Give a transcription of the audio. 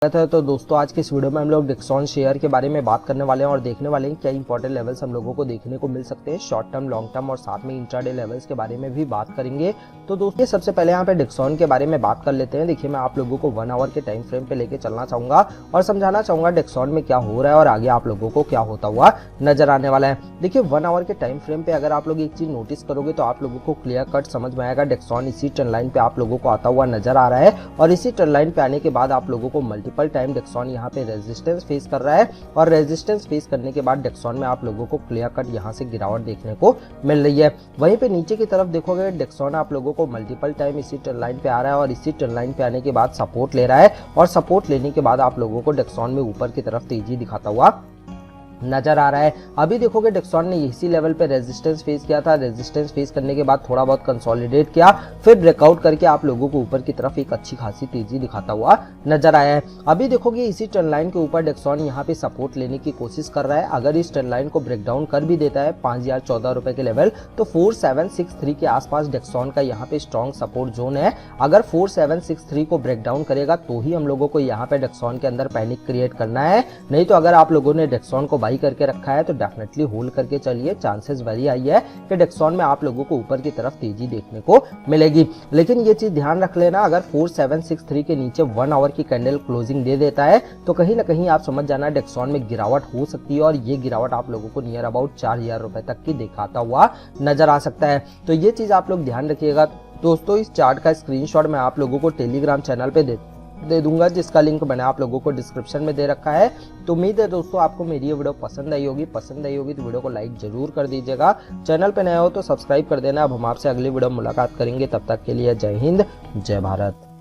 तो दोस्तों आज के इस वीडियो में हम लोग डिक्सन शेयर के बारे में बात करने वाले हैं और देखने वाले हैं क्या इंपॉर्टेंट लेवल्स हम लोगों को देखने को मिल सकते हैं शॉर्ट टर्म, लॉन्ग टर्म और साथ में इंट्राडे लेवल्स के बारे में भी बात करेंगे। तो दोस्तों सबसे पहले यहाँ पे डिक्सन के बारे में बात कर लेते हैं। देखिए मैं आप लोगों को 1 आवर के टाइम फ्रेम पे लेके चलना चाहूंगा और समझाना चाहूंगा डिक्सन में क्या हो रहा है और आगे आप लोगों को क्या होता हुआ नजर आने वाला है। देखिए 1 आवर के टाइम फ्रेम पे अगर आप लोग एक चीज नोटिस करोगे तो आप लोगों को क्लियर कट समझ में आएगा। डिक्सन इसी ट्रेंड लाइन पे आप लोगों को आता हुआ नजर आ रहा है और इसी ट्रेंड लाइन पे आने के बाद आप लोगों को मल्टीपल टाइम डिक्सन यहाँ पे रेजिस्टेंस फेस कर रहा है और रेजिस्टेंस फेस करने के बाद डिक्सन में आप लोगों को क्लियर कट यहाँ से गिरावट देखने को मिल रही है। वहीं पे नीचे की तरफ देखोगे डिक्सन आप लोगों को मल्टीपल टाइम इसी ट्रेंड लाइन पे आ रहा है और इसी ट्रेंड लाइन पे आने के बाद सपोर्ट ले रहा है और सपोर्ट लेने के बाद आप लोगों को डिक्सन में ऊपर की तरफ तेजी दिखाता हुआ नजर आ रहा है। अभी देखोगे डिक्सन ने इसी लेवल पे रेजिस्टेंस फेस किया था, रेजिस्टेंस फेस करने के बाद थोड़ा बहुत कंसोलिडेट किया, फिर ब्रेकआउट करके आप लोगों को ऊपर की तरफ एक अच्छी खासी तेजी दिखाता हुआ नजर आया है। अभी देखोगे इसी ट्रेंड लाइन के ऊपर डिक्सन यहाँ पे सपोर्ट लेने की कोशिश कर रहा है। अगर इस ट्रेंड लाइन को ब्रेक डाउन कर भी देता है 5014 रुपए के लेवल तो 4763 के आसपास डिक्सन का यहाँ पे स्ट्रॉन्ग सपोर्ट जोन है। अगर 4763 को ब्रेक डाउन करेगा तो ही हम लोगों को यहाँ पे डिक्सन के अंदर पैनिक क्रिएट करना है, नहीं तो अगर आप लोगों ने डिक्सन को करके रखा है तो डेफिनेटली होल्ड करके चलिए। चांसेस वेरी हाई है कि डिक्सन में आप लोगों को ऊपर की तरफ तेजी देखने को मिलेगी। लेकिन ये चीज ध्यान रख लेना, अगर 4763 के नीचे 1 आवर की कैंडल क्लोजिंग दे देता है तो कहीं ना कहीं आप समझ जाना डिक्सन में गिरावट हो सकती है और ये गिरावट आप लोगों को नियर अबाउट 4000 रुपए तक की दिखाता हुआ नजर आ सकता है। तो ये चीज आप लोग ध्यान रखिएगा। दोस्तों इस चार्ट का स्क्रीनशॉट मैं आप लोगों को टेलीग्राम चैनल पे दे दूंगा जिसका लिंक मैंने आप लोगों को डिस्क्रिप्शन में दे रखा है। तो उम्मीद है दोस्तों आपको मेरी ये वीडियो पसंद आई होगी तो वीडियो को लाइक जरूर कर दीजिएगा। चैनल पे नए हो तो सब्सक्राइब कर देना। अब हम आपसे अगली वीडियो मुलाकात करेंगे, तब तक के लिए जय हिंद जय भारत।